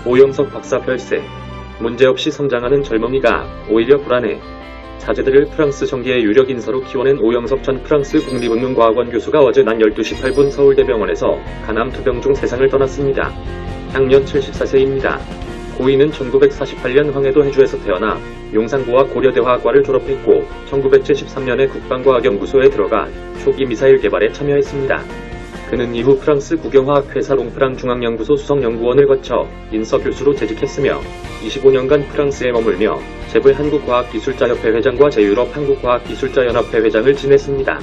오영석 박사 별세. 문제없이 성장하는 젊은이가 오히려 불안해. 자제들을 프랑스 정계의 유력 인사로 키워낸 오영석 전 프랑스 국립은문과학원 교수가 어제 낮 12시 8분 서울대병원에서 간암 투병 중 세상을 떠났습니다. 향년 74세입니다. 고인은 1948년 황해도 해주에서 태어나 용산고와 고려대화학과를 졸업했고 1973년에 국방과학연구소에 들어가 초기 미사일 개발에 참여했습니다. 그는 이후 프랑스 국영화학회사 롱프랑 중앙연구소 수석연구원을 거쳐 인서교수로 재직했으며 25년간 프랑스에 머물며 재벌 한국과학기술자협회 회장과 제유럽 한국과학기술자연합회 회장을 지냈습니다.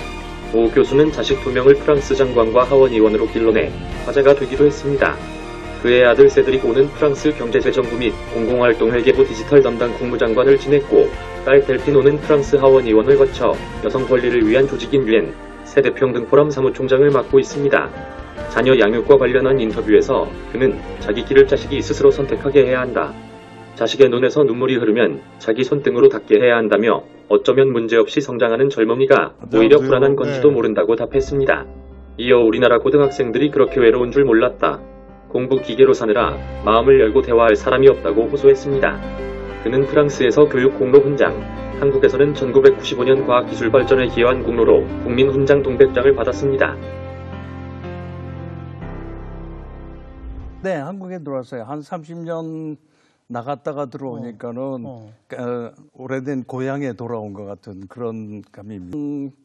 오 교수는 자식 2명을 프랑스 장관과 하원의원으로 길러내 화제가 되기도 했습니다. 그의 아들 세드릭 오는 프랑스 경제재정부 및 공공활동회계부 디지털 담당 국무장관을 지냈고 딸 델핀 오는 프랑스 하원의원을 거쳐 여성 권리를 위한 조직인 UN 세대평등포럼 사무총장을 맡고 있습니다. 자녀 양육과 관련한 인터뷰에서 그는 자기 길을 자식이 스스로 선택하게 해야 한다. 자식의 눈에서 눈물이 흐르면 자기 손등으로 닦게 해야 한다며 어쩌면 문제없이 성장하는 젊은이가 오히려 불안한 건지도 모른다고 답했습니다. 이어 우리나라 고등학생들이 그렇게 외로운 줄 몰랐다. 공부 기계로 사느라 마음을 열고 대화할 사람이 없다고 호소했습니다. 그는 프랑스에서 교육 공로 훈장, 한국에서는 1995년 과학기술 발전에 기여한 공로로 국민 훈장 동백장을 받았습니다. 네, 한국에 들어왔어요. 한 30년 나갔다가 들어오니까는 오래된 고향에 돌아온 것 같은 그런 감입니다.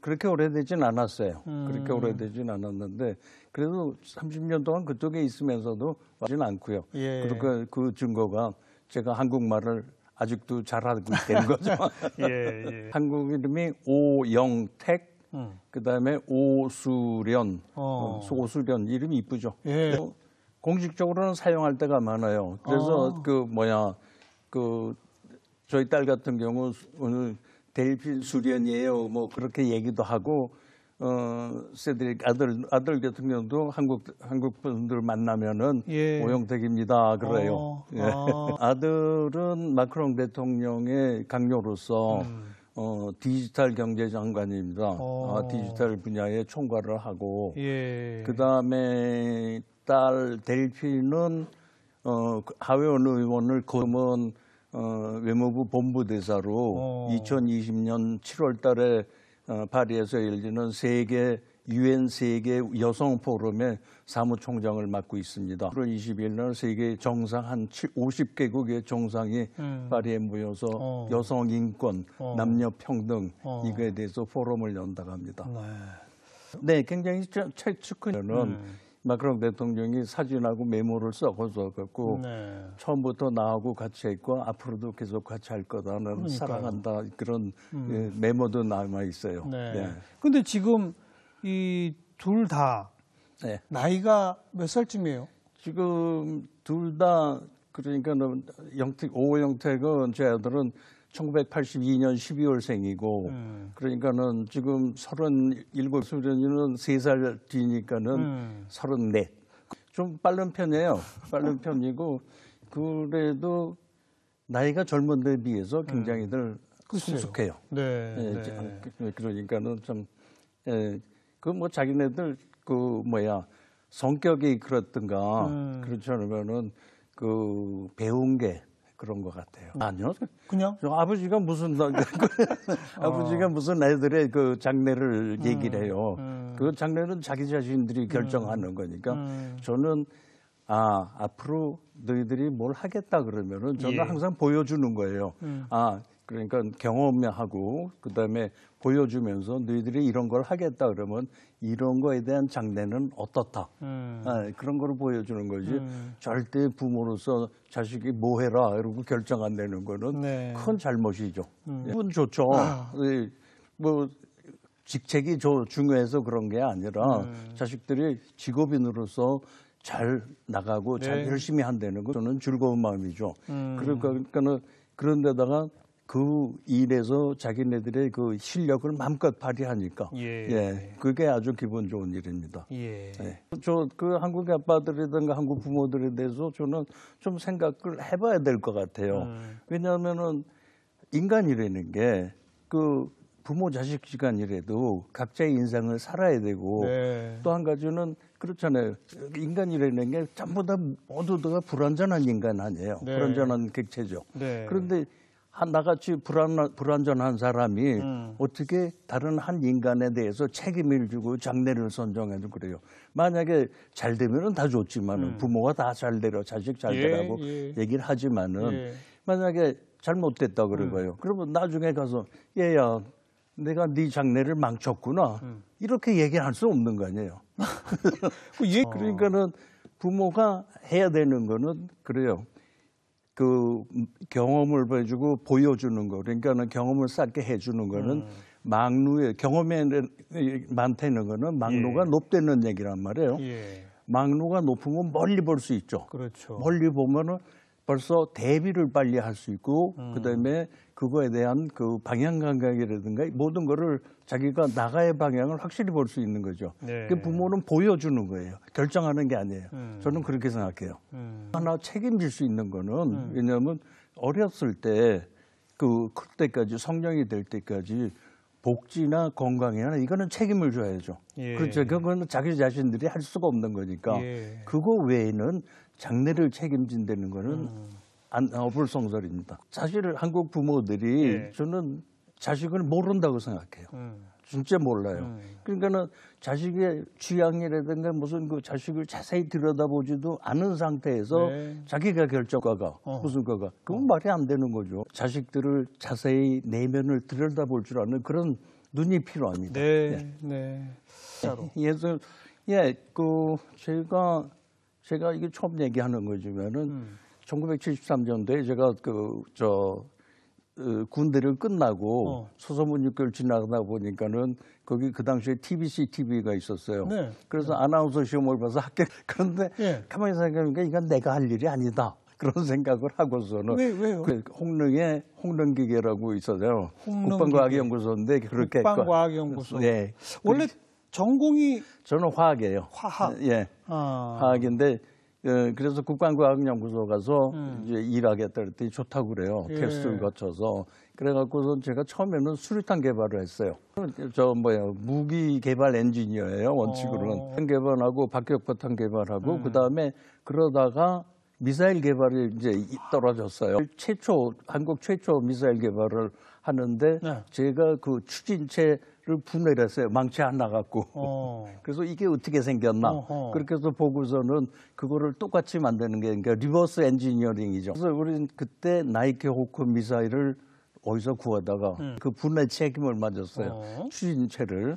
그렇게 오래되진 않았어요. 그렇게 오래되진 않았는데 그래도 30년 동안 그쪽에 있으면서도 와진 않고요. 예. 그러니까 그 증거가 제가 한국말을 아직도 잘하고 있다는 거죠. 예. 한국 이름이 오영택, 그다음에 오수련, 오수련 이름이 이쁘죠. 예. 공식적으로는 사용할 때가 많아요. 그래서 저희 딸 같은 경우 오늘 델핀 수련이에요. 뭐 그렇게 얘기도 하고 세드릭 아들 같은 경우도 한국 분들 만나면은 오영택입니다 그래요. 아들은 마크롱 대통령의 강요로서 디지털 경제장관입니다. 디지털 분야의 총괄을 하고 그다음에 딸 델핀은 하원 의원을 거면 외무부 본부대사로 2020년 7월 달에 파리에서 열리는 UN 세계 여성 포럼의 사무총장을 맡고 있습니다. 1월 20일 날 세계 정상 한 50개국의 정상이 파리에 모여서 여성 인권, 남녀 평등 이거에 대해서 포럼을 연다고 합니다. 네, 굉장히 측근은 마크롱 대통령이 사진하고 메모를 썩어서 갖고 처음부터 나하고 같이 했고 앞으로도 계속 같이 할 거다는 사랑한다 그런 메모도 남아 있어요. 근데 지금 이 둘 다 나이가 몇 살쯤이에요? 지금 둘 다 그러니까 오영택은 제 아들은 1982년 12월생이고 그러니까는 지금 37 수련이는 3살 뒤니까는 34. 좀 빠른 편이에요. 빠른 편이고 그래도 나이가 젊은 데 비해서 굉장히들 성숙해요. 그러니까는 좀 자기네들 성격이 그렇든가 그렇지 않으면은 배운 게 그런 것 같아요. 아니요. 그냥? 아버지가 무슨 애들의 장래를 얘기를 해요. 그 장래는 자기 자신들이 결정하는 거니까 저는 앞으로 너희들이 뭘 하겠다 그러면은 저는 항상 보여주는 거예요. 그러니까 경험하고 그다음에 보여주면서 너희들이 이런 걸 하겠다 그러면 이런 거에 대한 장래는 어떻다. 그런 거를 보여주는 거지. 절대 부모로서 자식이 뭐 해라 이러고 결정 안 내는 거는 큰 잘못이죠. 기분 좋죠. 직책이 중요해서 그런 게 아니라 자식들이 직업인으로서 잘 나가고 잘 열심히 한다는 거 저는 즐거운 마음이죠. 그러니까는 그런 데다가 그 일에서 자기네들의 실력을 마음껏 발휘하니까 그게 아주 기분 좋은 일입니다. 저 한국 아빠들이든가 한국 부모들에 대해서 저는 좀 생각을 해봐야 될 것 같아요. 왜냐하면은 인간이라는 게 부모 자식 시간이라도 각자의 인생을 살아야 되고 네. 또 한 가지는 그렇잖아요. 인간이라는 게 전부 다 모두 다 불완전한 인간 아니에요. 네. 불완전한 객체죠. 네. 그런데 나같이 불완전한 사람이 어떻게 다른 한 인간에 대해서 책임을 지고 장래를 선정해도 그래요. 만약에 잘 되면은 다 좋지만은 부모가 다 잘 되라, 자식 잘 되라고 얘기를 하지만은 만약에 잘못됐다 그러고요. 그러면 나중에 가서 얘야 내가 네 장래를 망쳤구나 이렇게 얘기할 수 없는 거 아니에요. 그러니까는 부모가 해야 되는 거는 그래요. 그 경험을 보여주는 거, 그러니까는 경험을 쌓게 해주는 거는 막루의 경험에 많다는 거는 막루가 높다는 얘기란 말이에요. 막루가 높으면 멀리 볼 수 있죠. 그렇죠. 멀리 보면은 벌써 대비를 빨리 할 수 있고 그다음에 그거에 대한 그 방향 감각이라든가 모든 거를 자기가 나가의 방향을 확실히 볼 수 있는 거죠. 네. 그 부모는 보여주는 거예요. 결정하는 게 아니에요. 저는 그렇게 생각해요. 하나 책임질 수 있는 거는 왜냐하면 어렸을 때 그 클 때까지 성령이 될 때까지 복지나 건강이나 이거는 책임을 져야죠. 그렇죠. 그거는 자기 자신들이 할 수가 없는 거니까 그거 외에는 장래를 책임진다는 거는 어불성설입니다. 사실 한국 부모들이 저는 자식을 모른다고 생각해요. 진짜 몰라요. 그러니까는 자식의 취향이라든가 무슨 그 자식을 자세히 들여다보지도 않은 상태에서 자기가 결정가가 무슨 거가 그건 말이 안 되는 거죠. 자식들을 자세히 내면을 들여다볼 줄 아는 그런 눈이 필요합니다. 네. 그래서 제가 이게 처음 얘기하는 거지만은 1973년도에 제가 군대를 끝나고 소서문 육교를 지나가다 보니까는 거기 그 당시에 TBC TV가 있었어요. 그래서 아나운서 시험을 봐서 그런데 가만히 생각해보니까 이건 내가 할 일이 아니다. 그런 생각을 하고서는 왜요? 홍릉에 홍릉기계라고 있어요. 국방과학연구소인데 그렇게 국방과학연구소. 원래 전공이 저는 화학이에요. 화학. 화학인데 그래서 국방과학연구소 가서 이제 일하겠다 그랬더니 좋다고 그래요. 테스트를 거쳐서. 그래갖고선 제가 처음에는 수류탄 개발을 했어요. 무기 개발 엔지니어예요, 원칙으로는. 개발하고 박격포탄 개발하고 그다음에 그러다가 미사일 개발이 이제 떨어졌어요. 한국 최초 미사일 개발을 하는데 제가 그 추진체를 분해를 했어요. 망치 하나 갖고. 그래서 이게 어떻게 생겼나. 그렇게 해서 보고서는 그거를 똑같이 만드는 게 그러니까 리버스 엔지니어링이죠. 그래서 우리는 그때 나이키 호크 미사일을 어디서 구하다가 그 분해 책임을 맡았어요. 추진체를.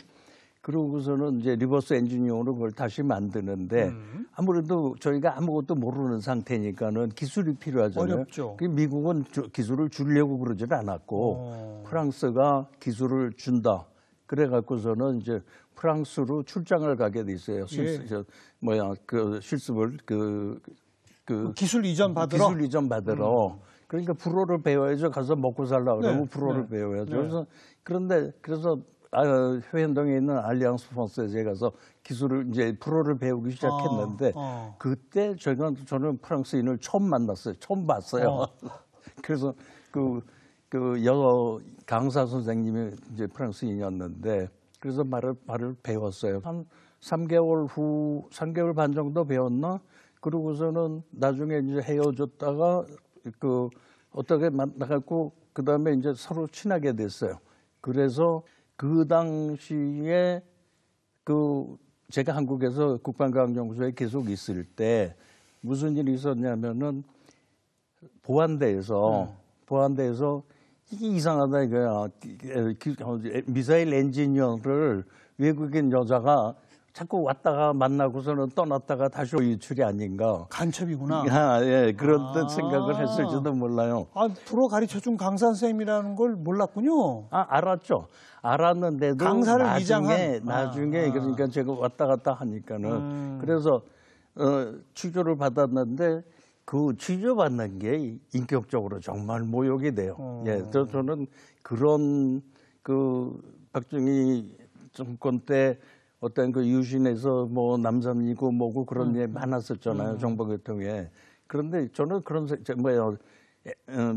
그러고서는 이제 리버스 엔지니어로 그걸 다시 만드는데 아무래도 저희가 아무것도 모르는 상태니까는 기술이 필요하잖아요. 어렵죠. 미국은 기술을 주려고 그러지는 않았고 프랑스가 기술을 준다. 그래갖고서는 이제 프랑스로 출장을 가게 돼 있어요. 실습을 기술 이전 받으러. 그러니까 불어를 배워야죠. 가서 먹고 살라 그러면 불어를 배워야죠. 그래서 효현동에 있는 알리앙스 프랑스에 가서 기술을 이제 불어를 배우기 시작했는데 그때 저는 프랑스인을 처음 만났어요. 처음 봤어요. 그래서 그 영어 강사 선생님이 이제 프랑스인이었는데 그래서 말을 배웠어요. 한 3개월 반 정도 배웠나? 그러고서는 나중에 이제 헤어졌다가 어떻게 만나갖고 그 다음에 이제 서로 친하게 됐어요. 그래서 그 당시에 제가 한국에서 국방과학연구소에 계속 있을 때 무슨 일이 있었냐면은 보안대에서 이게 이상하다 이거야. 미사일 엔지니어를 외국인 여자가 자꾸 왔다가 만나고서는 떠났다가 다시 유출이 아닌가. 간첩이구나. 그런 생각을 했을지도 몰라요. 불어 가르쳐준 강사 선생님이라는 걸 몰랐군요. 알았죠. 알았는데도 강사를 나중에 그러니까 제가 왔다 갔다 하니까는 그래서 취조를 받았는데 그 취조받는 게 인격적으로 정말 모욕이 돼요. 저는 그런 박정희 정권 때 어떤 유신에서 남삼이고 뭐고 그런 게 많았었잖아요. 정보교통에. 그런데 저는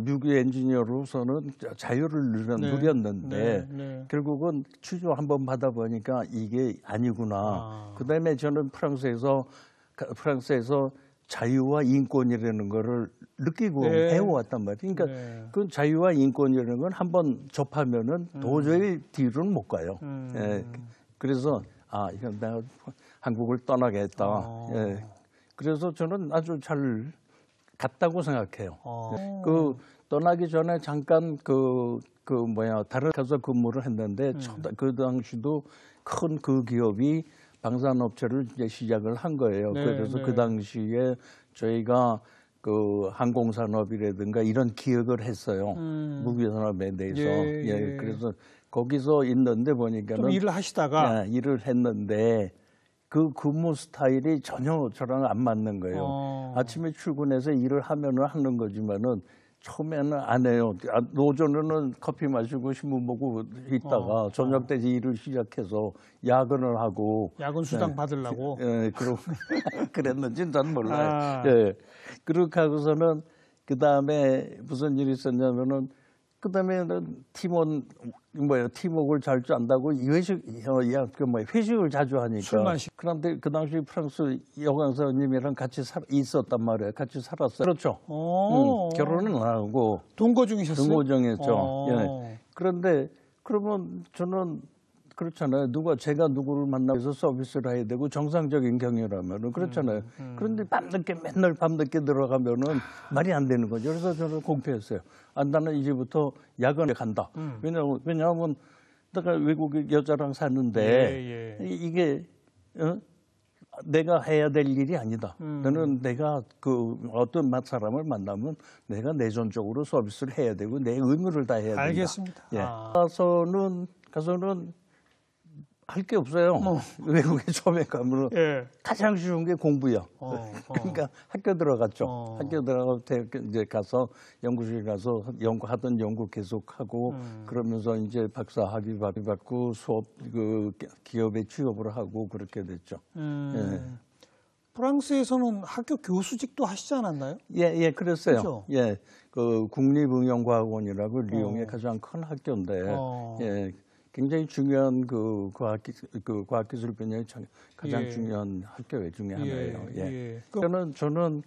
미국 엔지니어로서는 자유를 누렸는데 결국은 취조 한번 받아보니까 이게 아니구나. 그다음에 저는 프랑스에서 자유와 인권이라는 거를 느끼고 해왔단 말이에요. 그러니까 그 자유와 인권이라는 건 한번 접하면은 도저히 뒤로는 못 가요. 그래서 이건 내가 한국을 떠나겠다. 그래서 저는 아주 잘 갔다고 생각해요. 그 떠나기 전에 잠깐 다른 가서 근무를 했는데 그 당시도 큰 그 기업이 방산업체를 이제 시작을 한 거예요. 그래서 그 당시에 저희가 그 항공산업이라든가 이런 기획을 했어요. 무기산업에 대해서. 그래서 거기서 있는데 보니까는 좀 일을 하시다가 일을 했는데 그 근무 스타일이 전혀 저랑 안 맞는 거예요. 아침에 출근해서 일을 하면은 하는 거지만은 처음에는 안 해요. 오전에는 커피 마시고 신문 보고 있다가 저녁 때 일을 시작해서 야근을 하고 야근 수당 받으려고. 그랬는지는 전 몰라요. 그렇게 하고서는 그 다음에 무슨 일이 있었냐면은 그 다음에는 팀워크를 잘 줄 안다고 회식을 자주 하니까. 술 마시. 그런데 그 당시 프랑스 여강사님이랑 같이 있었단 말이에요. 같이 살았어요. 그렇죠. 결혼은 안 하고 동거 중이셨어요? 동거 중이었죠. 그런데 그러면 저는 그렇잖아요. 제가 누구를 만나서 서비스를 해야 되고 정상적인 경유라면은 그렇잖아요. 그런데 맨날 밤늦게 들어가면은 말이 안 되는 거죠. 그래서 저는 공표했어요. 나는 이제부터 야근에 간다. 왜냐하면 내가 외국 여자랑 사는데 이게 내가 해야 될 일이 아니다. 나는 내가 어떤 사람을 만나면 내가 내전적으로 서비스를 해야 되고 내 의무를 다해야 된다. 알겠습니다. 가서는 할 게 없어요. 외국에 처음에 가면 가장 쉬운 게 공부야. 그러니까 학교 들어갔죠. 학교 들어가서 이제 가서 연구실 가서 하던 연구 계속하고 그러면서 이제 박사 학위 받고 수업 기업에 취업을 하고 그렇게 됐죠. 프랑스에서는 학교 교수직도 하시지 않았나요? 예, 그랬어요. 그렇죠? 그 국립응용과학원이라고 리옹의 가장 큰 학교인데, 굉장히 중요한 과학기술 분야의 가장 중요한 학교 중에 하나예요. 저는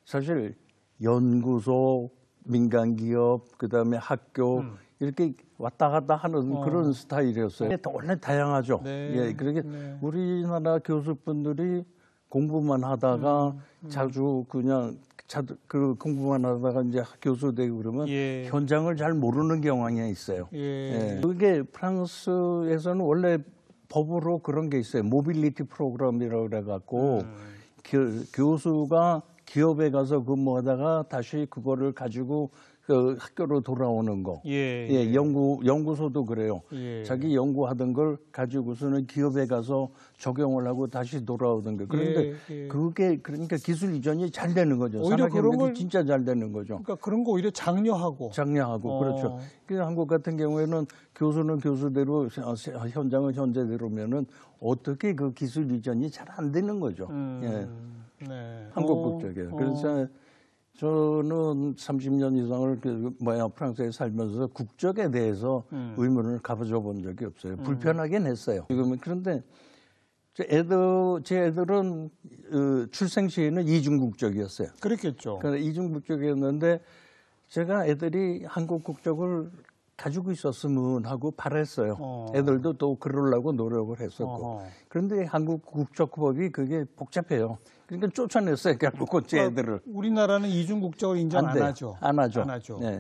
사실 연구소, 민간기업, 그다음에 학교 이렇게 왔다 갔다 하는 그런 스타일이었어요. 원래 다양하죠. 그러게 우리나라 교수분들이 공부만 하다가 자주 그냥 공부만 하다가 이제 교수 되고 그러면 현장을 잘 모르는 경향이 있어요. 그게 프랑스에서는 원래 법으로 그런 게 있어요. 모빌리티 프로그램이라고 그래갖고 교수가 기업에 가서 근무하다가 다시 그거를 가지고 학교로 돌아오는 거. 연구소도 그래요. 자기 연구하던 걸 가지고서는 기업에 가서 적용을 하고 다시 돌아오던 거. 그런데 그러니까 기술 이전이 잘 되는 거죠. 오히려 그런 걸 진짜 잘 되는 거죠. 그러니까 그런 거 오히려 장려하고. 그렇죠. 한국 같은 경우에는 교수는 교수대로 현장은 현재대로면은 어떻게 그 기술 이전이 잘 안 되는 거죠. 한국 국적이에요. 그래서 저는 30년 이상을 프랑스에 살면서 국적에 대해서 의문을 가져본 적이 없어요. 불편하긴 했어요. 그런데 제 애들은 출생 시에는 이중국적이었어요. 그렇겠죠. 그러니까 이중국적이었는데 제가 애들이 한국 국적을 가지고 있었으면 하고 바랬어요. 애들도 또 그러려고 노력을 했었고. 그런데 한국 국적법이 그게 복잡해요. 그러니까 쫓아냈어요. 결국 제 애들을. 우리나라는 이중 국적을 인정 안 하죠. 안 하죠.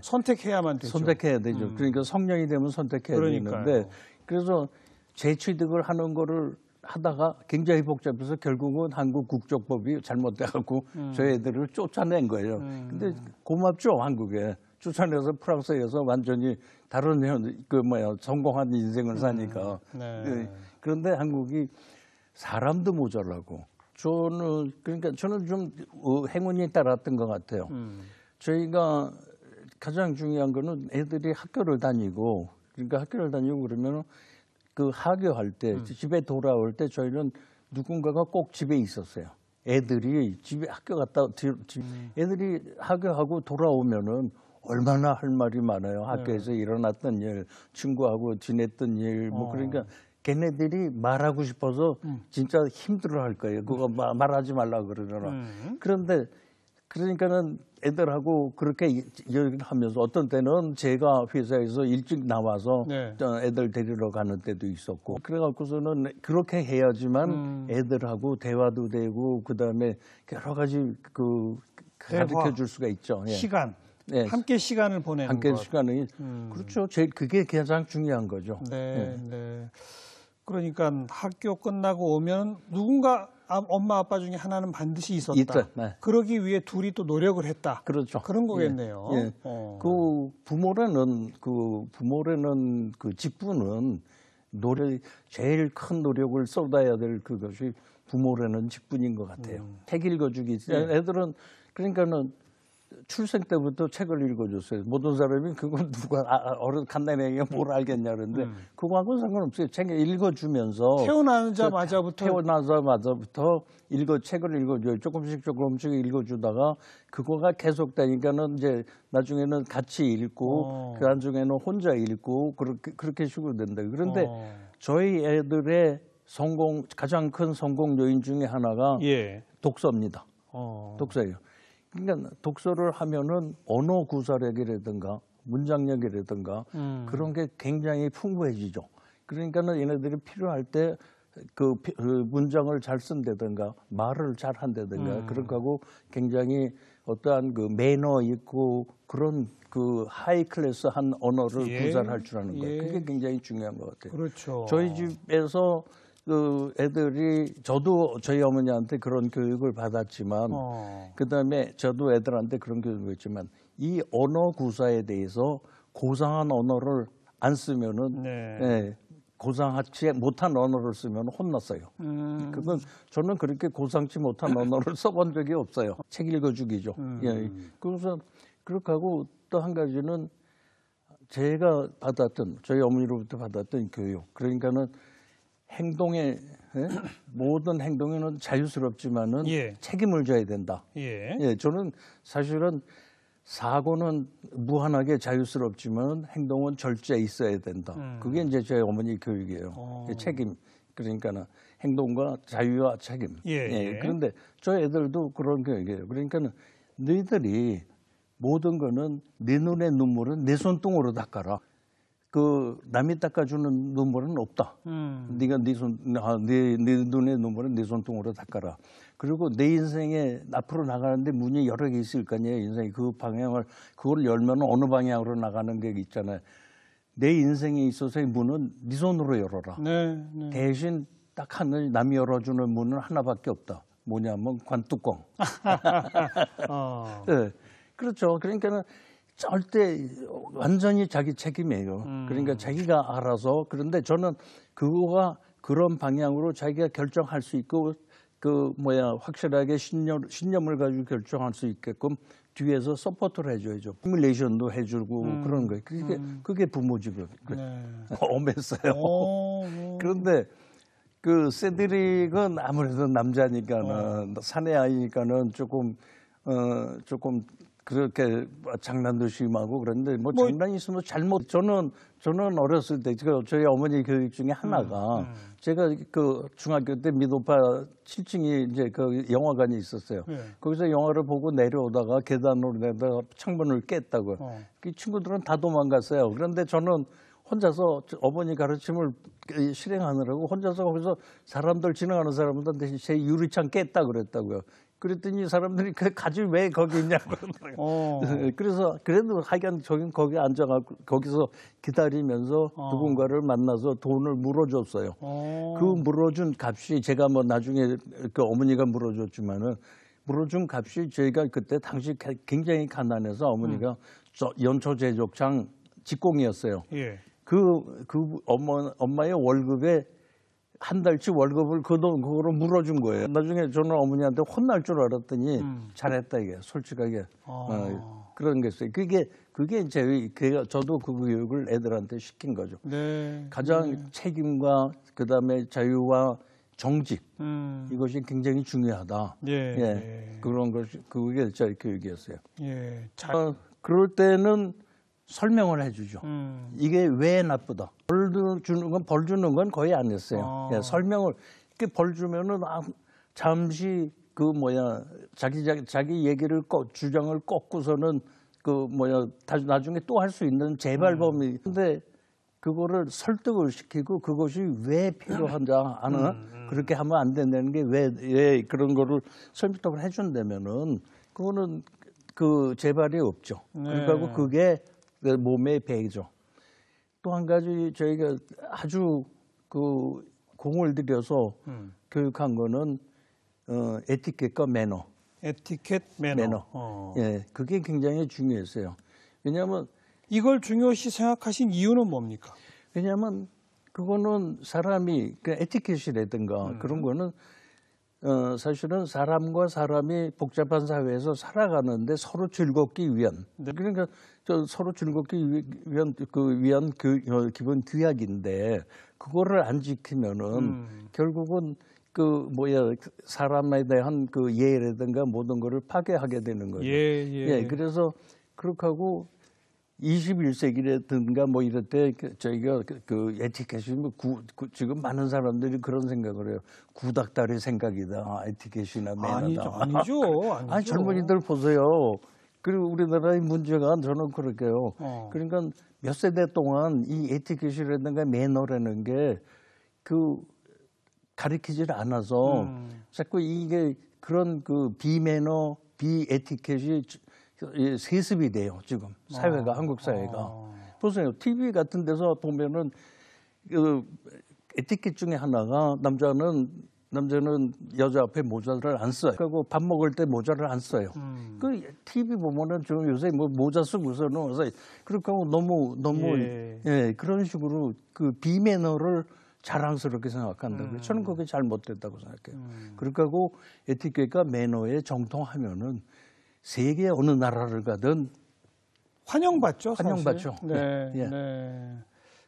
선택해야만 되죠. 선택해야 되죠. 그러니까 성년이 되면 선택해야 되는데 그래서 재취득을 하는 거를 하다가 굉장히 복잡해서 결국은 한국 국적법이 잘못돼갖고 저 애들을 쫓아낸 거예요. 근데 고맙죠, 한국에. 쫓아내서 프랑스에서 완전히 다른 성공한 인생을 사니까. 그런데 한국이 사람도 모자라고. 저는 좀 행운이 따랐던 것 같아요. 저희가 가장 중요한 거는 애들이 학교를 다니고, 그러면 그 하교할 때, 집에 돌아올 때 저희는 누군가가 꼭 집에 있었어요. 애들이 집에 학교 갔다 애들이 학교하고 돌아오면은 얼마나 할 말이 많아요. 학교에서 일어났던 일, 친구하고 지냈던 일, 뭐 그러니까 걔네들이 말하고 싶어서 진짜 힘들어할 거예요. 그거 말하지 말라 그러잖아. 그런데 그러니까는 애들하고 그렇게 하면서 어떤 때는 제가 회사에서 일찍 나와서 네. 애들 데리러 가는 때도 있었고 그래갖고서는 그렇게 해야지만 애들하고 대화도 되고 그다음에 여러 가지 가르쳐 줄 수가 있죠. 예. 시간. 네. 함께 시간을 보내는 함께 것. 시간이 그렇죠. 제일 그게 가장 중요한 거죠. 네, 네. 그러니까 학교 끝나고 오면 누군가 엄마 아빠 중에 하나는 반드시 있었다. 있다. 네. 그러기 위해 둘이 또 노력을 했다. 그렇죠. 그런 거겠네요. 예. 부모라는 그 직분은 제일 큰 노력을 쏟아야 될 그것이 부모라는 직분인 것 같아요. 책 읽어주기. 애들은 그러니까는 출생 때부터 책을 읽어줬어요. 모든 사람이 그건 누가 어른 간단하게 뭘 알겠냐 그러는데 그거하고는 상관없어요. 책 읽어주면서 태어나자마자부터 책을 읽어줘요. 조금씩 읽어주다가 그거가 계속되니까는 이제 나중에는 같이 읽고 그 안중에는 혼자 읽고 그렇게 식으로 된다. 그런데 저희 애들의 가장 큰 성공 요인 중에 하나가 독서입니다. 독서예요. 그러니까 독서를 하면은 언어 구사력이라든가 문장력이라든가 그런 게 굉장히 풍부해지죠. 그러니까는 얘네들이 필요할 때 그 문장을 잘 쓴다든가 말을 잘 한다든가 그런 거하고 굉장히 어떠한 그 매너 있고 그런 그 하이 클래스한 언어를 구사할 줄 아는 거예요. 그게 굉장히 중요한 것 같아요. 그렇죠. 저희 집에서 그 애들이 저도 저희 어머니한테 그런 교육을 받았지만 그다음에 저도 애들한테 그런 교육을 했지만 이 언어 구사에 대해서 고상한 언어를 안 쓰면은 고상하지 못한 언어를 쓰면 혼났어요. 그건 저는 그렇게 고상치 못한 언어를 써본 적이 없어요. 책 읽어주기죠. 예. 그래서 그렇게 하고 또 한 가지는 제가 저희 어머니로부터 받았던 교육. 그러니까는 모든 행동에는 자유스럽지만은 책임을 져야 된다. 저는 사실은 사고는 무한하게 자유스럽지만 행동은 절제 있어야 된다. 그게 이제 저희 어머니 교육이에요. 책임. 그러니까는 행동과 자유와 책임. 그런데 저희 애들도 그런 교육이에요. 그러니까는 너희들이 모든 거는 내 눈의 눈물은 내 손등으로 닦아라. 그 남이 닦아주는 눈물은 없다. 네가 네 눈의 눈물은 네 손등으로 닦아라. 그리고 내 인생에 앞으로 나가는데 문이 여러 개 있을 거 아니에요. 인생이 그걸 열면 어느 방향으로 나가는 게 있잖아요. 내 인생에 있어서의 문은 네 손으로 열어라. 대신 딱 하늘 남이 열어주는 문은 하나밖에 없다. 뭐냐면 관뚜껑. 네, 그렇죠. 그러니까는 절대 완전히 자기 책임이에요. 그러니까 자기가 알아서 그런데 저는 그거가 그런 방향으로 자기가 결정할 수 있고 확실하게 신념을 가지고 결정할 수 있게끔 뒤에서 서포트를 해줘야죠. 시뮬레이션도 해주고 그런 거예요. 그게 부모직이에요. 엄했어요. 그런데 그 세드릭은 아무래도 남자니까는 사내 아이니까는 조금 그렇게 장난도 심하고 그런데 장난이 있으면 저는 어렸을 때 저희 어머니 교육 중에 하나가 제가 그 중학교 때 미도파 7층에 이제 그 영화관이 있었어요. 거기서 영화를 보고 내려오다가 계단으로 내다가 창문을 깼다고요. 그 친구들은 다 도망갔어요. 그런데 저는 혼자서 어머니 가르침을 실행하느라고 혼자서 거기서 지나가는 사람들 대신 제 유리창 깼다 그랬다고요. 그랬더니 사람들이 그 가지 왜 거기 있냐고 그러더라고요. 그래서 그래도 하여간 저긴 거기 앉아갖고 거기서 기다리면서 누군가를 만나서 돈을 물어줬어요. 그 물어준 값이 제가 나중에 그 어머니가 물어줬지만은 물어준 값이 저희가 그때 당시 굉장히 가난해서 어머니가 연초 제족장 직공이었어요. 엄마의 월급에 한 달치 월급을 그거로 물어준 거예요. 나중에 저는 어머니한테 혼날 줄 알았더니 잘했다 이게 솔직하게 그런 게 있어요. 그게 이제 저도 그 교육을 애들한테 시킨 거죠. 가장 책임과 그다음에 자유와 정직 이것이 굉장히 중요하다. 그런 것이 그게 제 교육이었어요. 그럴 때는 설명을 해주죠. 이게 왜 나쁘다. 벌 주는 건 거의 안 했어요. 설명을 이렇게 벌 주면은 잠시 자기 얘기를 주장을 꺾고서는 나중에 또 할 수 있는 재발범이. 근데 그거를 설득을 시키고 그것이 왜 필요한지 그렇게 하면 안 된다는 게 왜 그런 거를 설득을 해준다면은 그거는 그 재발이 없죠. 그러니까 그게 몸의 배죠. 또 한 가지 저희가 아주 공을 들여서 교육한 거는 에티켓과 매너. 에티켓, 매너. 그게 굉장히 중요했어요. 왜냐하면 이걸 중요시 생각하신 이유는 뭡니까? 왜냐하면 그거는 사람이 에티켓이라든가 그런 거는 사실은 사람과 사람이 복잡한 사회에서 살아가는데 서로 즐겁기 위한 그러니까 서로 즐겁기 위한 기본 규약인데 그거를 안 지키면은 결국은 사람에 대한 예라든가 모든 거를 파괴하게 되는 거죠. 그래서 그렇게 하고 21세기라든가 이럴 때 저희가 에티켓이 지금 많은 사람들이 그런 생각을 해요. 구닥다리 생각이다. 에티켓이나 매너다. 아니죠. 아니 젊은이들 보세요. 그리고 우리나라의 문제가 저는 그럴게요. 그러니까 몇 세대 동안 이 에티켓이라든가 매너라는 게 가르치질 않아서 자꾸 이게 그런 비매너, 비에티켓이 세습이 돼요, 지금. 사회가, 한국 사회가. 보세요. TV 같은 데서 보면은 에티켓 중에 하나가 남자는 여자 앞에 모자를 안 써요. 그리고 밥 먹을 때 모자를 안 써요. TV 보면은 좀 요새 모자 쓰고서는 그렇게 하고 너무 그런 식으로 비매너를 자랑스럽게 생각한다고요. 저는 그게 잘못됐다고 생각해요. 그렇게 하고 에티켓과 매너에 정통하면은 세계 어느 나라를 가든 환영받죠. 환영받죠.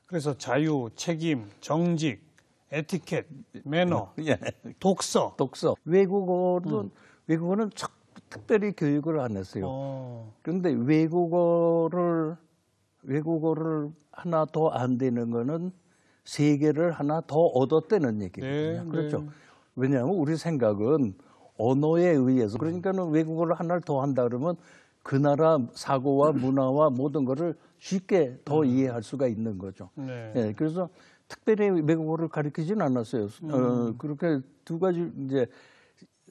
그래서 자유, 책임, 정직, 에티켓, 매너, 독서. 외국어는 특별히 교육을 안 했어요. 그런데 외국어를 하나 더 안 되는 거는 세계를 하나 더 얻었다는 얘기거든요. 그렇죠. 왜냐하면 우리 생각은 언어에 의해서 그러니까는 외국어를 하나를 더 한다 그러면 그 나라 사고와 문화와 모든 것을 쉽게 더 이해할 수가 있는 거죠. 그래서 특별히 외국어를 가르치진 않았어요. 그렇게 두 가지 이제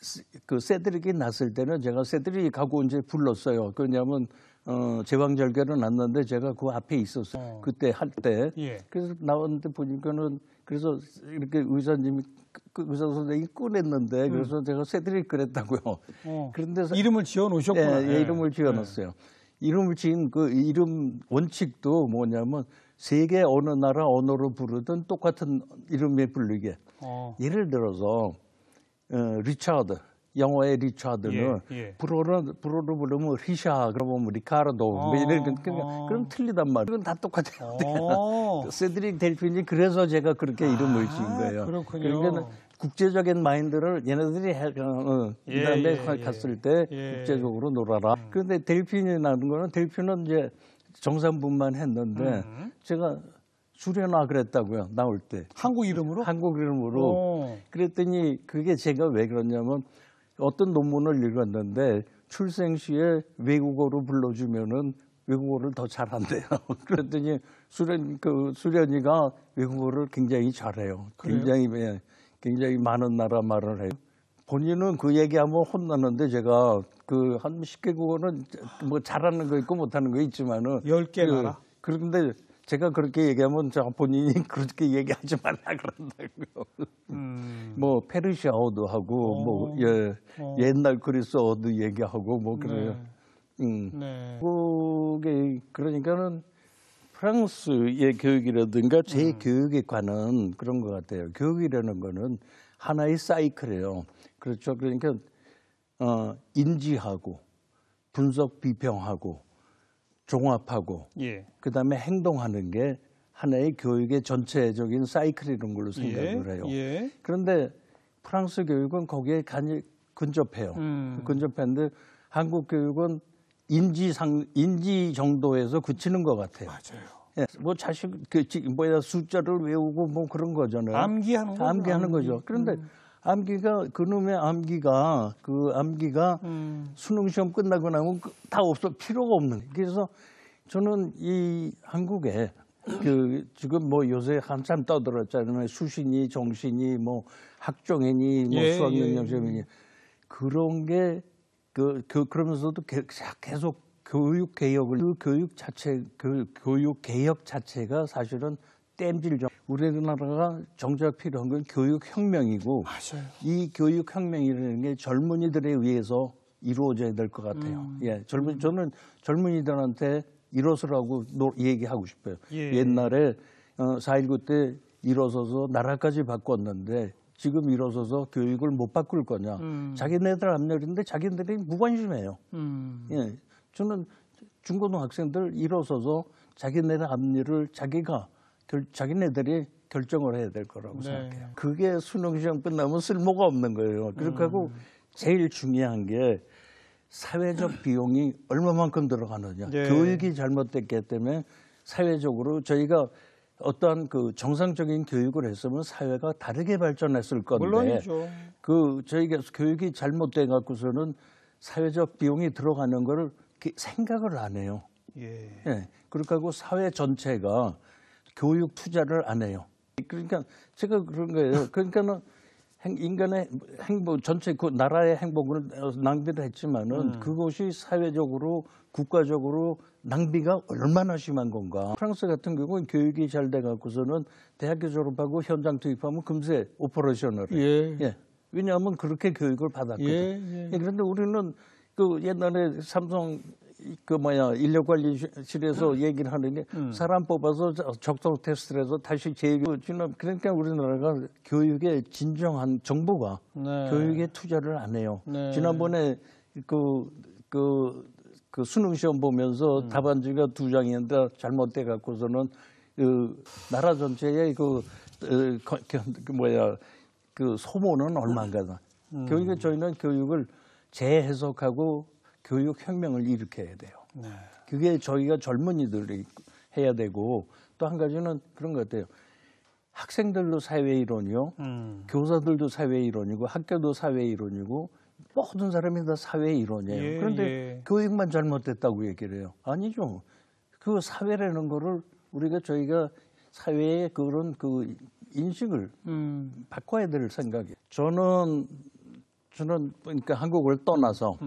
세드릭이 났을 때는 제가 세드릭 가고 이제 불렀어요. 그러냐면 제왕절개를 났는데 제가 그 앞에 있었어요. 그때 할 때. 그래서 나왔는데 보니까는 그래서 이렇게 의사 선생님이 꺼냈는데 그래서 제가 세드릭 그랬다고요. 그런데 이름을 지어 놓으셨구나. 이름을 지어 놨어요. 이름을 지은 그 이름 원칙도 뭐냐면 세계 어느 나라 언어로 부르든 똑같은 이름에 부르게. 예를 들어서 리차드. 영어의 리차드는 불어로 부르면 리샤, 그러면 리카르도, 그럼 틀리단 말이에요. 이건 다 똑같아요. 세드릭 델핀이 그래서 제가 그렇게 이름을 지은 거예요. 그러니까 국제적인 마인드를 얘네들이 그다음에 갔을 때 국제적으로 놀아라. 그런데 델핀이 나는 거는 델핀은 이제 정산분만 했는데 제가 수련화 그랬다고요. 나올 때. 한국 이름으로? 한국 이름으로. 그랬더니 그게 제가 왜 그러냐면 어떤 논문을 읽었는데 출생 시에 외국어로 불러주면은 외국어를 더 잘한대요. 그랬더니 수련이가 외국어를 굉장히 잘해요. 굉장히 많은 나라 말을 해요. 본인은 그 얘기하면 혼나는데 제가 한 10개국어는 뭐 잘하는 거 있고 못하는 거 있지만은 10개 나라. 그런데 제가 그렇게 얘기하면 본인이 그렇게 얘기하지 말라 그런다고요. 뭐 페르시아어도 하고 옛날 그리스어도 얘기하고 뭐 그래요. 그게 그러니까는 프랑스의 교육이라든가 제 교육에 관한 그런 것 같아요. 교육이라는 거는 하나의 사이클이에요. 그렇죠. 그러니까 인지하고 분석 비평하고 종합하고 그다음에 행동하는 게 하나의 교육의 전체적인 사이클 이런 걸로 생각을 해요. 그런데 프랑스 교육은 거기에 근접해요. 근접했는데 한국 교육은 인지 정도에서 그치는 것 같아요. 맞아요. 예, 뭐 자식 숫자를 외우고 뭐 그런 거잖아요. 암기하는 거죠. 암기하는 거죠. 그런데 암기가 그놈의 암기가 수능 시험 끝나고 나면 다 없어 필요가 없는. 그래서 저는 이 한국에 지금 뭐 요새 한참 떠들었잖아요. 수신이, 정신이, 뭐 학종이니, 뭐 수학능력점이니 그런 게 그러면서도 계속 교육 개혁을 교육 개혁 자체가 사실은 땜질죠. 우리나라가 정작 필요한 건 교육 혁명이고 맞아요. 이 교육 혁명이라는 게 젊은이들에 의해서 이루어져야 될 것 같아요. 예, 저는 젊은이들한테 일어서라고 얘기하고 싶어요. 옛날에 4.19 때 일어서서 나라까지 바꿨는데 지금 일어서서 교육을 못 바꿀 거냐. 자기네들 앞날인데 자기네들이 무관심해요. 예, 저는 중고등학생들 일어서서 자기네들 앞일을 자기네들이 결정을 해야 될 거라고 생각해요. 그게 수능 시험 끝나면 쓸모가 없는 거예요. 그렇게 하고 제일 중요한 게 사회적 비용이 얼마만큼 들어가느냐. 교육이 잘못됐기 때문에 사회적으로 저희가 어떠한 정상적인 교육을 했으면 사회가 다르게 발전했을 건데 물론이죠. 저희가 교육이 잘못돼 갖고서는 사회적 비용이 들어가는 거를 생각을 안 해요. 예. 그렇게 하고 사회 전체가 교육 투자를 안 해요. 그러니까 제가 그런 거예요. 그러니까는 인간의 행복 전체 나라의 행복을 낭비를 했지만은 그것이 사회적으로 국가적으로 낭비가 얼마나 심한 건가. 프랑스 같은 경우는 교육이 잘 돼 갖고서는 대학교 졸업하고 현장 투입하면 금세 오퍼레이션을 해요. 예. 왜냐하면 그렇게 교육을 받았거든. 그런데 우리는 옛날에 삼성 인력관리실에서 얘기를 하는 게 사람 뽑아서 적성 테스트를 해서 다시 그러니까 우리나라가 교육에 진정한 정부가 교육에 투자를 안 해요. 지난번에 수능 시험 보면서 답안지가 2장인데 잘못돼 갖고서는 나라 전체의 소모는 얼마인가. 그러니까 저희는 교육을 재해석하고 교육 혁명을 일으켜야 돼요. 그게 저희가 젊은이들이 해야 되고 또 한 가지는 그런 것 같아요. 학생들도 사회 이론이요. 교사들도 사회 이론이고 학교도 사회 이론이고 모든 사람이 다 사회 이론이에요. 그런데 교육만 잘못됐다고 얘기를 해요. 아니죠. 그 사회라는 거를 저희가 사회의 그런 인식을 바꿔야 될 생각이에요. 저는 그러니까 한국을 떠나서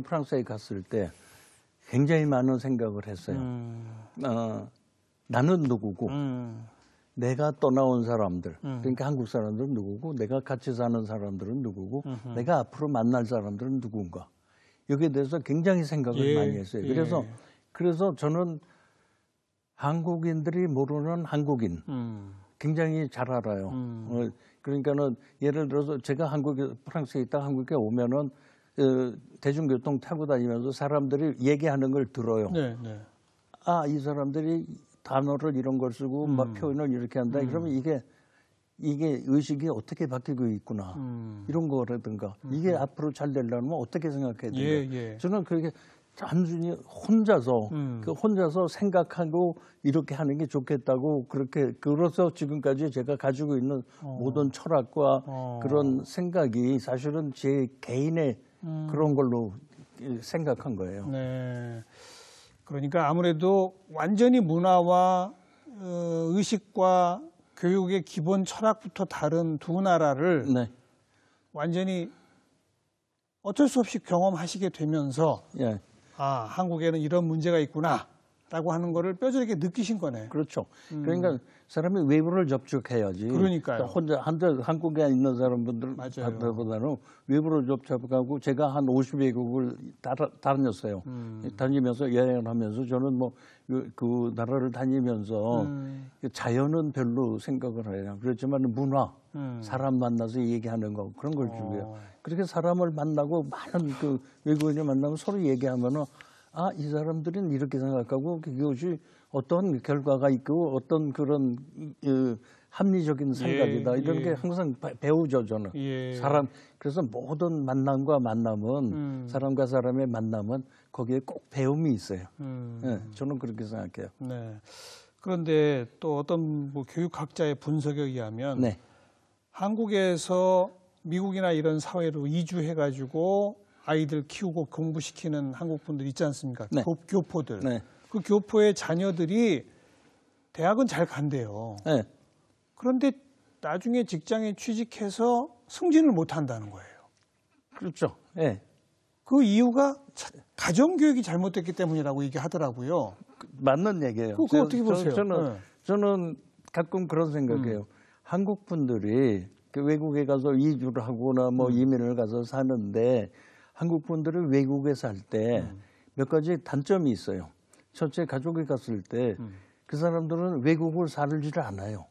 프랑스에 갔을 때 굉장히 많은 생각을 했어요. 나는 누구고, 내가 떠나온 사람들, 그러니까 한국 사람들은 누구고, 내가 같이 사는 사람들은 누구고, 내가 앞으로 만날 사람들은 누군가. 여기에 대해서 굉장히 생각을 많이 했어요. 그래서 저는 한국인들이 모르는 한국인 굉장히 잘 알아요. 그러니까는 예를 들어서 제가 프랑스에 있다 한국에 오면은 대중교통 타고 다니면서 사람들이 얘기하는 걸 들어요. 아, 이 사람들이 단어를 이런 걸 쓰고 막 표현을 이렇게 한다. 그러면 이게 의식이 어떻게 바뀌고 있구나. 이런 거라든가 이게 앞으로 잘 되려면 어떻게 생각해야 되나. 저는 그렇게 단순히 혼자서 생각하고 이렇게 하는 게 좋겠다고 그래서 지금까지 제가 가지고 있는 모든 철학과 그런 생각이 사실은 제 개인의 그런 걸로 생각한 거예요. 네. 그러니까 아무래도 완전히 문화와 의식과 교육의 기본 철학부터 다른 두 나라를 완전히 어쩔 수 없이 경험하시게 되면서 아, 한국에는 이런 문제가 있구나라고 하는 거를 뼈저리게 느끼신 거네. 그렇죠. 그러니까 사람이 외부를 접촉해야지. 그러니까요. 혼자 한국에 있는 사람들보다는 외부를 접촉하고 제가 한 50개국을 다녔어요. 다니면서 여행을 하면서 저는 그 나라를 다니면서 자연은 별로 생각을 해요. 그렇지만 문화, 사람 만나서 얘기하는 거 그런 걸 주고요. 그렇게 사람을 만나고 많은 외국인을 만나면 서로 얘기하면은 아, 이 사람들은 이렇게 생각하고 그것이 어떤 결과가 있고 어떤 그런 합리적인 생각이다. 이런 게 항상 배우죠, 저는. 사람, 그래서 모든 만남과 만남은, 사람과 사람의 만남은 거기에 꼭 배움이 있어요. 네, 저는 그렇게 생각해요. 네. 그런데 또 어떤 뭐 교육학자의 분석에 의하면 네. 한국에서 미국이나 이런 사회로 이주해가지고 아이들 키우고 공부시키는 한국 분들 있지 않습니까? 네. 교포들. 네. 그 교포의 자녀들이 대학은 잘 간대요. 네. 그런데 나중에 직장에 취직해서 승진을 못 한다는 거예요. 그렇죠. 네. 그 이유가 가정교육이 잘못됐기 때문이라고 얘기하더라고요. 맞는 얘기예요. 그거 어떻게 보세요? 저는 가끔 그런 생각해요. 한국 분들이 그 외국에 가서 이주를 하거나 뭐 이민을 가서 사는데 한국 분들은 외국에 살 때 몇 가지 단점이 있어요. 첫째, 가족이 갔을 때 그 사람들은 외국을 살지를 않아요.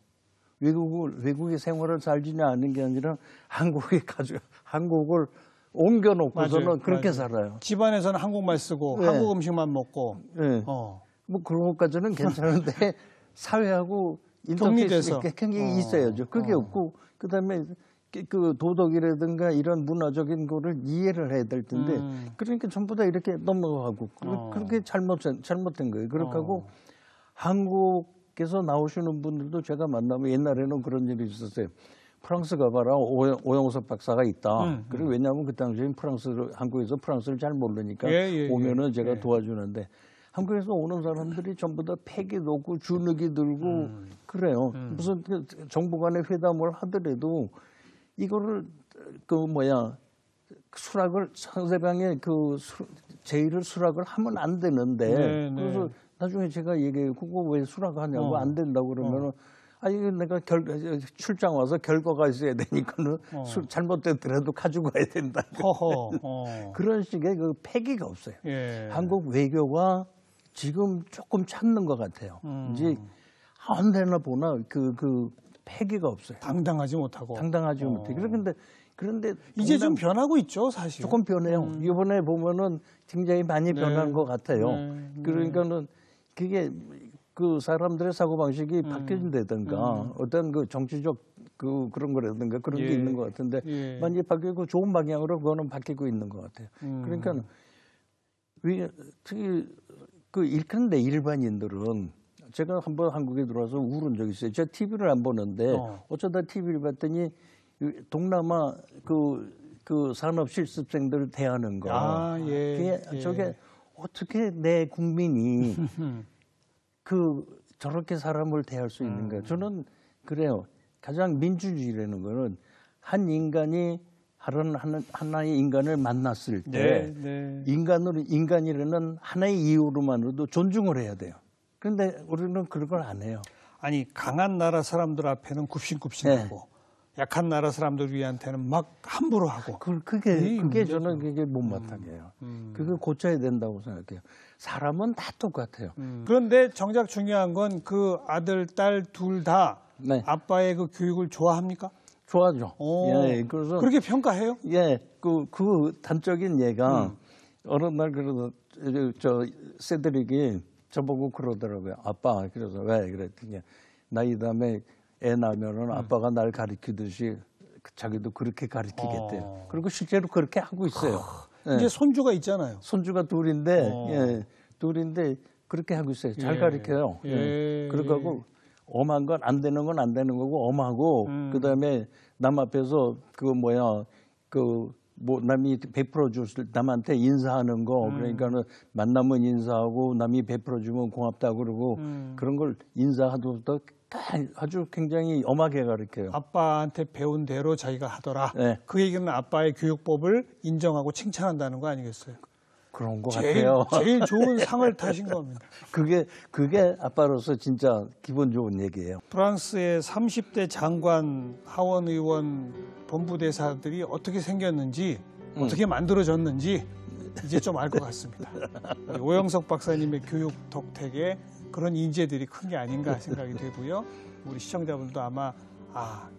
외국의 생활을 살지는 않는 게 아니라 한국을 옮겨놓고서는 그렇게 살아요. 집안에서는 한국말 쓰고 네. 한국 음식만 먹고. 네. 뭐 그런 것까지는 괜찮은데 사회하고 격리돼서. 인터페이스가 굉장히 있어야죠. 그게 없고 그다음에 그 도덕이라든가 이런 문화적인 거를 이해를 해야 될 텐데 그러니까 전부 다 이렇게 넘어가고 그렇게 잘못된 거예요. 그렇게 하고 한국에서 나오시는 분들도 제가 만나면 옛날에는 그런 일이 있었어요. 프랑스 가봐라 오영석 박사가 있다. 그리고 왜냐하면 그 당시에 한국에서 프랑스를 잘 모르니까 오면은 제가 도와주는데 한국에서 오는 사람들이 전부 다 패기 놓고 주눅이 들고 그래요. 무슨 그 정부 간의 회담을 하더라도 이거를 수락을 상대방의 제의를 수락을 하면 안 되는데 그래서 나중에 제가 얘기해요. 그거 왜 수락하냐고 안 된다고 그러면은 이거 내가 출장 와서 결과가 있어야 되니까는 잘못됐더라도 가지고 가야 된다. 그런 식의 그 패기가 없어요. 한국 외교가 지금 조금 찾는 것 같아요. 이제 언제나 보나 그 패기가 없어요. 당당하지 못하고. 그런데 이제 좀 변하고 있죠, 사실. 조금 변해요. 이번에 보면은 굉장히 많이 변한 것 같아요. 그러니까는 그게 그 사람들의 사고 방식이 바뀐다든가 어떤 그 정치적 그런 거라든가 그런 게 있는 것 같은데 많이 바뀌고 좋은 방향으로 그거는 바뀌고 있는 것 같아요. 그러니까 특히 그런데 일반인들은 제가 한번 한국에 들어와서 울은 적이 있어요. 제가 TV를 안 보는데 어쩌다 TV를 봤더니 동남아 그 산업 실습생들 대하는 거. 저게 어떻게 내 국민이 저렇게 사람을 대할 수 있는가. 저는 그래요. 가장 민주주의라는 거는 한 인간이 하나의 인간을 만났을 때 인간이라는 하나의 이유로만으로도 존중을 해야 돼요. 그런데 우리는 그런 걸 안 해요. 아니 강한 나라 사람들 앞에는 굽신굽신하고 약한 나라 사람들 위한테는 막 함부로 하고. 그게 저는 그게 못마땅해요. 그거 고쳐야 된다고 생각해요. 사람은 다 똑같아요. 그런데 정작 중요한 건 그 아들, 딸 둘 다 아빠의 그 교육을 좋아합니까? 좋아하죠. 그래서 그렇게 평가해요? 그 단적인 예가 어느 날 그러다 세드릭이 저보고 그러더라고요. 아빠, 그래서 왜 그랬더니 나 이 다음에 애 낳으면은 아빠가 날 가르치듯이 자기도 그렇게 가르치겠대요. 그리고 실제로 그렇게 하고 있어요. 이제 손주가 있잖아요. 손주가 둘인데 그렇게 하고 있어요. 잘 가르쳐요. 그러고 엄한 건 안 되는 건 안 되는 거고 엄하고 그다음에 남 앞에서 남이 베풀어 줬을 남한테 인사하는 거 그러니까는 만나면 인사하고 남이 베풀어 주면 고맙다 그러고 그런 걸 인사하도 아주 굉장히 엄하게 가르쳐요. 아빠한테 배운 대로 자기가 하더라. 그 얘기는 아빠의 교육법을 인정하고 칭찬한다는 거 아니겠어요? 그런 것 같아요. 제일 좋은 상을 타신 겁니다. 그게 아빠로서 진짜 기분 좋은 얘기예요. 프랑스의 30대 장관, 하원 의원, 본부대사들이 어떻게 생겼는지, 어떻게 만들어졌는지 이제 좀 알 것 같습니다. 오영석 박사님의 교육 덕택에 그런 인재들이 큰 게 아닌가 생각이 되고요. 우리 시청자분도 아마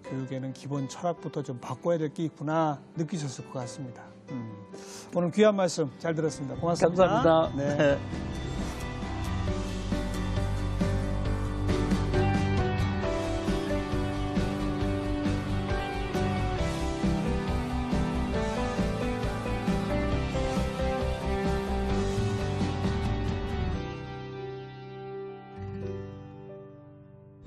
교육에는 기본 철학부터 좀 바꿔야 될 게 있구나 느끼셨을 것 같습니다. 오늘 귀한 말씀 잘 들었습니다. 고맙습니다. 감사합니다. 네.